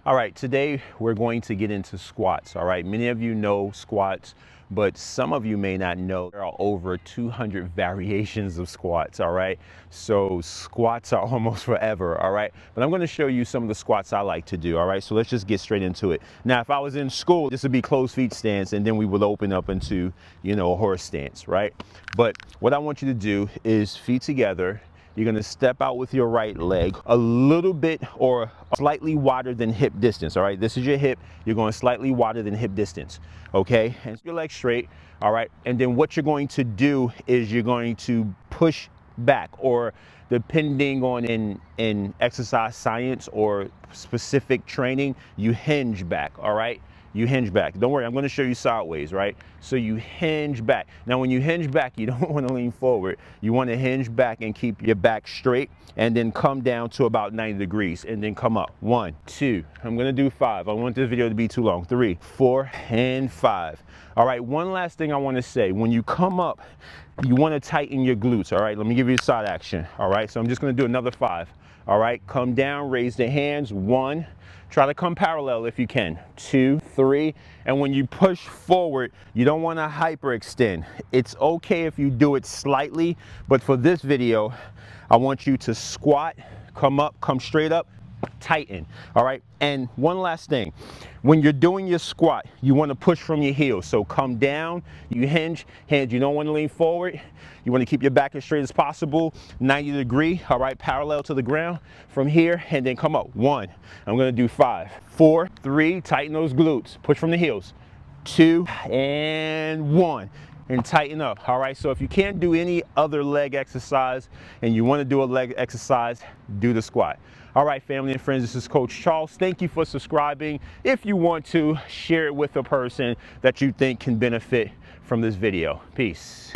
All right, today we're going to get into squats. All right, many of you know squats, but some of you may not know there are over 200 variations of squats. All right, so squats are almost forever. All right, but I'm going to show you some of the squats I like to do. All right, so let's just get straight into it. Now, if I was in school, this would be closed feet stance, and then we would open up into, a horse stance, right? But what I want you to do is feet together. You're gonna step out with your right leg a little bit or slightly wider than hip distance, all right? This is your hip, you're going slightly wider than hip distance, okay? And your leg straight, all right? And then what you're going to do is you're going to push back, or depending on in exercise science or specific training, you hinge back, all right? You hinge back. Don't worry, I'm going to show you sideways, right? So you hinge back. Now, when you hinge back, you don't want to lean forward. You want to hinge back and keep your back straight, and then come down to about 90 degrees, and then come up. 1, 2. I'm going to do 5. I don't want this video to be too long. 3, 4, and 5. All right, one last thing I want to say. When you come up, you want to tighten your glutes, all right? Let me give you a side action, all right? So I'm just going to do another 5. All right, come down, raise the hands. 1. Try to come parallel if you can. 2, 3, and when you push forward, you don't want to hyperextend. It's okay if you do it slightly, but for this video, I want you to squat, come up, come straight up, tighten, all right? And one last thing, when you're doing your squat, you want to push from your heels. So come down, you hinge, hands, you don't want to lean forward. You want to keep your back as straight as possible, 90 degree, all right, parallel to the ground from here, and then come up. 1, I'm going to do 5, 4, 3, tighten those glutes, push from the heels, 2, and 1. And tighten up, all right? So if you can't do any other leg exercise and you want to do a leg exercise, do the squat. All right, family and friends, this is Coach Charles. Thank you for subscribing. If you want to, share it with a person that you think can benefit from this video. Peace.